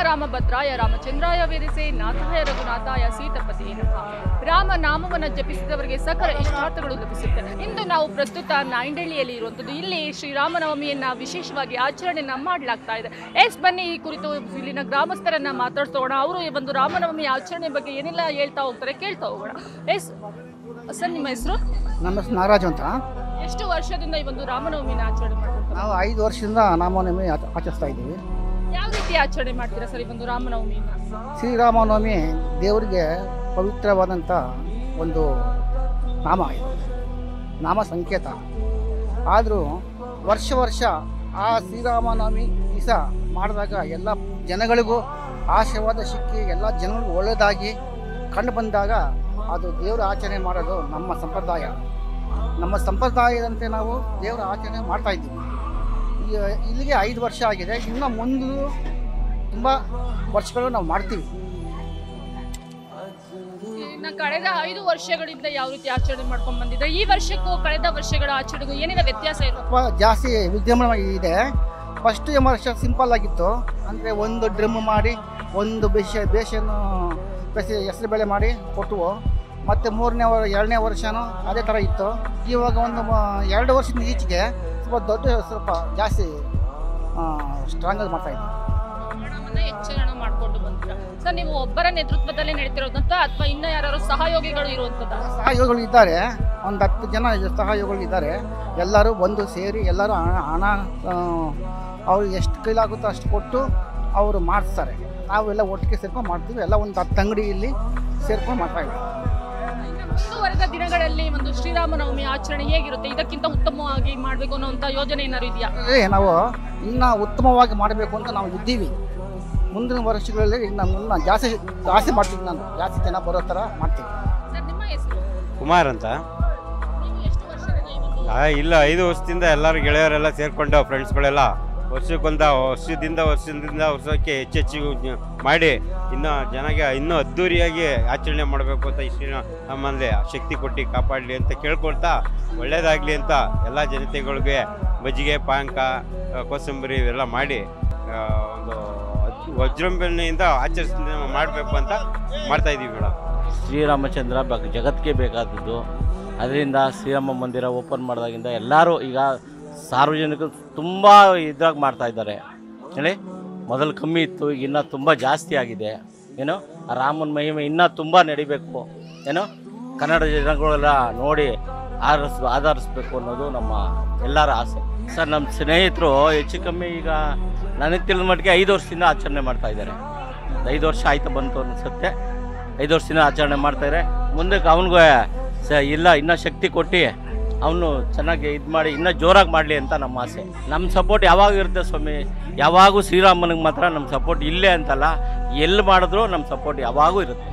ರಾಮಭದ್ರಾಯ ರಾಮಚಂದ್ರಾಯ ವೇದಿಸೆ ನಾಥಾಯ ರಘುನಾಥಾಯ ಸೀತಪತಿಯೇ ನಮಃ. ರಾಮ ನಾಮವನ್ನು ಜಪಿಸಿದವರಿಗೆ ಸಕಲ ಇಷ್ಟಾರ್ಥಗಳು ಲಭಿಸುತ್ತವೆ. ಇಂದು ನಾವು ಪ್ರಸ್ತುತ ನಾಯಂಡಹಳ್ಳಿಯಲ್ಲಿ ಇರುವಂಥದ್ದು. ಇಲ್ಲಿ ಶ್ರೀರಾಮನವಮಿಯನ್ನ ವಿಶೇಷವಾಗಿ ಆಚರಣೆಯನ್ನ ಮಾಡಲಾಗ್ತಾ ಇದೆ. ಬನ್ನಿ ಈ ಕುರಿತು ಇಲ್ಲಿನ ಗ್ರಾಮಸ್ಥರನ್ನ ಮಾತಾಡ್ಸೋಣ. ಅವರು ಈ ಒಂದು ರಾಮನವಮಿ ಆಚರಣೆ ಬಗ್ಗೆ ಏನೆಲ್ಲ ಹೇಳ್ತಾ ಹೋಗ್ತಾರೆ ಕೇಳ್ತಾ ಹೋಗೋಣ. ಸರ್, ನಿಮ್ಮ ಹೆಸರು? ನಮ್ಮ ಹೆಸರು ನಾಗರಾಜ್ ಅಂತ. ಎಷ್ಟು ವರ್ಷದಿಂದ ಈ ಒಂದು ರಾಮನವಮಿನ ಆಚರಣೆ ಮಾಡ್ತಾರೆ? ನಾವು 5 ವರ್ಷದಿಂದ ರಾಮನವಮಿ ಆಚರಿಸ್ತಾ ಇದ್ದೀವಿ. ಯಾವ ರೀತಿ ಆಚರಣೆ ಮಾಡ್ತೀರಾ ಸರ್ ಈ ಒಂದು ರಾಮನವಮಿನ? ಶ್ರೀರಾಮನವಮಿ ದೇವರಿಗೆ ಪವಿತ್ರವಾದಂಥ ಒಂದು ನಾಮ ಇದು, ನಾಮ ಸಂಕೇತ. ಆದರೂ ವರ್ಷ ಆ ಶ್ರೀರಾಮನವಮಿ ದಿವಸ ಮಾಡಿದಾಗ ಎಲ್ಲ ಜನಗಳಿಗೂ ಆಶೀರ್ವಾದ ಸಿಕ್ಕಿ ಎಲ್ಲ ಜನಗಳಿಗೂ ಒಳ್ಳೆಯದಾಗಿ ಕಂಡು ಬಂದಾಗ ಅದು ದೇವರ ಆಚರಣೆ ಮಾಡೋದು ನಮ್ಮ ಸಂಪ್ರದಾಯ. ನಮ್ಮ ಸಂಪ್ರದಾಯದಂತೆ ನಾವು ದೇವರ ಆಚರಣೆ ಮಾಡ್ತಾಯಿದ್ದೀವಿ. ಇಲ್ಲಿಗೆ 5 ವರ್ಷ ಆಗಿದೆ. ಇನ್ನು ಮುಂದೆ ತುಂಬ ವರ್ಷಗಳು ನಾವು ಮಾಡ್ತೀವಿ. ಕಳೆದ 5 ವರ್ಷಗಳಿಂದ ಯಾವ ರೀತಿ ಆಚರಣೆ ಮಾಡ್ಕೊಂಡು ಬಂದಿದ್ರೆ ಈ ವರ್ಷಕ್ಕೂ ಕಳೆದ ವರ್ಷಗಳ ಆಚರಣೆಗೂ ಏನೇನು ವ್ಯತ್ಯಾಸ ಇದೆ? ಜಾಸ್ತಿ ವಿದ್ಯಮಾನ ಇದೆ. ಫಸ್ಟ್ ವರ್ಷ ಸಿಂಪಲ್ ಆಗಿತ್ತು. ಅಂದರೆ ಒಂದು ಡ್ರಮ್ ಮಾಡಿ ಒಂದು ಬೇಷನ್ನು ಹೆಸರು ಬೇಳೆ ಮಾಡಿ ಕೊಟ್ಟವು. ಮತ್ತು 2ನೇ ವರ್ಷನೂ ಅದೇ ಥರ ಇತ್ತು. ಇವಾಗ ಒಂದು 2 ವರ್ಷದ ಈಚೆಗೆ ಸ್ವಲ್ಪ ಜಾಸ್ತಿ ಸ್ಟ್ರಾಂಗ್ ಆಗಿ ಮಾಡ್ತಾ ಇದ್ದೀವಿ. ಹೆಚ್ಚಳನ ಮಾಡ್ಕೊಂಡು ಬಂದಿರ ಸರ್. ನೀವು ಒಬ್ಬರ ನೇತೃತ್ವದಲ್ಲೇ ನಡೀತಿರೋದಂತ ಅಥವಾ ಇನ್ನೂ ಯಾರು ಸಹಯೋಗಿಗಳು ಇರುವಂಥದ್ದು? ಸಹಯೋಗಿಗಳು ಇದ್ದಾರೆ, ಒಂದು 10 ಜನ ಸಹಯೋಗಿಗಳು ಇದ್ದಾರೆ. ಎಲ್ಲರೂ ಬಂದು ಸೇರಿ ಎಲ್ಲರೂ ಹಣ ಅವ್ರು ಎಷ್ಟು ಕೈಲಾಗುತ್ತೋ ಅಷ್ಟು ಕೊಟ್ಟು ಅವರು ಮಾಡಿಸ್ತಾರೆ. ನಾವೆಲ್ಲ ಒಟ್ಟಿಗೆ ಸೇರ್ಕೊಂಡು ಮಾಡ್ತೀವಿ. ಎಲ್ಲ ಒಂದು 10 ಅಂಗಡಿಯಲ್ಲಿ ಸೇರ್ಕೊಂಡು ಮಾಡ್ತಾ ಇದ್ದೀವಿ. ಮುಂದುವರೆದ ದಿನಗಳಲ್ಲಿ ಒಂದು ಶ್ರೀರಾಮನವಮಿ ಆಚರಣೆ ಹೇಗಿರುತ್ತೆ? ಇದಕ್ಕಿಂತ ಉತ್ತಮವಾಗಿ ಮಾಡಬೇಕು ಅನ್ನೋಂಥ ಯೋಜನೆ ಏನಾದ್ರು ಇದೆಯಾ? ನಾವು ಇನ್ನೂ ಉತ್ತಮವಾಗಿ ಮಾಡಬೇಕು ಅಂತ ನಾವು ಇದ್ದೀವಿ. ಮುಂದಿನ ವರ್ಷಗಳಲ್ಲಿ ಇನ್ನು ಜಾಸ್ತಿ ಮಾಡ್ತೀವಿ. ನಾನು ಜಾಸ್ತಿ ಜನ ಬರೋ ಥರ ಮಾಡ್ತೀವಿ. ಸರ್, ನಿಮ್ಮ ಹೆಸರು? ಕುಮಾರ್ ಅಂತ. ನೀವು ಎಷ್ಟು ವರ್ಷದಿಂದ? ಇಲ್ಲ 5 ವರ್ಷದಿಂದ ಎಲ್ಲರೂ ಗೆಳೆಯರೆಲ್ಲ ಸೇರಿಕೊಂಡು ಫ್ರೆಂಡ್ಸ್ಗಳೆಲ್ಲ ವರ್ಷಕ್ಕೆ ಹೆಚ್ಚೆಚ್ಚಿಗೆ ಮಾಡಿ ಇನ್ನೂ ಜನಗೆ ಇನ್ನೂ ಅದ್ದೂರಿಯಾಗಿ ಆಚರಣೆ ಮಾಡಬೇಕು ಅಂತ ಇಷ್ಟಿನ ನಮ್ಮಲ್ಲಿ ಶಕ್ತಿ ಕೊಟ್ಟು ಕಾಪಾಡಲಿ ಅಂತ ಕೇಳ್ಕೊಳ್ತಾ ಒಳ್ಳೇದಾಗಲಿ ಅಂತ ಎಲ್ಲ ಜನತೆಗಳಿಗೆ ಮಜ್ಜಿಗೆ ಪಾನಕ ಕೋಸಂಬರಿ ಇವೆಲ್ಲ ಮಾಡಿ ಒಂದು ವಜ್ರಂಬನೆಯಿಂದ ಮಾಡಬೇಕು ಅಂತ ಮಾಡ್ತಾ ಇದ್ದೀವಿ ಮೇಡಮ್. ಶ್ರೀರಾಮಚಂದ್ರ ಜಗತ್ತಿಗೆ ಬೇಕಾದದ್ದು. ಅದರಿಂದ ಶ್ರೀರಾಮ ಮಂದಿರ ಓಪನ್ ಮಾಡಿದಾಗಿಂದ ಎಲ್ಲರೂ ಈಗ ಸಾರ್ವಜನಿಕರು ತುಂಬ ಇದ್ರಾಗ ಮಾಡ್ತಾಯಿದ್ದಾರೆ. ಹೇಳಿ, ಮೊದಲು ಕಮ್ಮಿ ಇತ್ತು, ಈಗ ಇನ್ನೂ ತುಂಬ ಜಾಸ್ತಿ ಆಗಿದೆ. ಏನೋ ಆ ರಾಮನ ಮಹಿಮೆ ಇನ್ನೂ ತುಂಬ ನಡಿಬೇಕು. ಏನೋ ಕನ್ನಡ ಜನಗಳೆಲ್ಲ ನೋಡಿ ಆಧರಿಸ್ಬೇಕು ಅನ್ನೋದು ನಮ್ಮ ಎಲ್ಲರ ಆಸೆ. ಸರ್, ನಮ್ಮ ಸ್ನೇಹಿತರು ಹೆಚ್ಚು ಕಮ್ಮಿ ಈಗ ನನಗೆ ತಿಳಿದ ಮಟ್ಟಿಗೆ 5 ವರ್ಷದಿಂದ ಆಚರಣೆ ಮಾಡ್ತಾಯಿದ್ದಾರೆ. 5 ವರ್ಷ ಆಯ್ತು ಬಂತು ಅನಿಸುತ್ತೆ. 5 ವರ್ಷದಿಂದ ಆಚರಣೆ ಮಾಡ್ತಾಯಿದ್ದಾರೆ. ಮುಂದಕ್ಕೆ ಅವನಿಗೂ ಇಲ್ಲ ಇನ್ನೂ ಶಕ್ತಿ ಕೊಟ್ಟು ಅವನು ಚೆನ್ನಾಗಿ ಇದು ಮಾಡಿ ಇನ್ನೂ ಜೋರಾಗಿ ಮಾಡಲಿ ಅಂತ ನಮ್ಮ ಆಸೆ. ನಮ್ಮ ಸಪೋರ್ಟ್ ಯಾವಾಗ ಇರುತ್ತೆ ಸ್ವಾಮಿ, ಯಾವಾಗೂ ಶ್ರೀರಾಮನಿಗೆ ಮಾತ್ರ ನಮ್ಮ ಸಪೋರ್ಟ್ ಇಲ್ಲೇ ಅಂತಲ್ಲ, ಎಲ್ಲಿ ಮಾಡಿದ್ರೂ ನಮ್ಮ ಸಪೋರ್ಟ್ ಯಾವಾಗೂ ಇರುತ್ತೆ.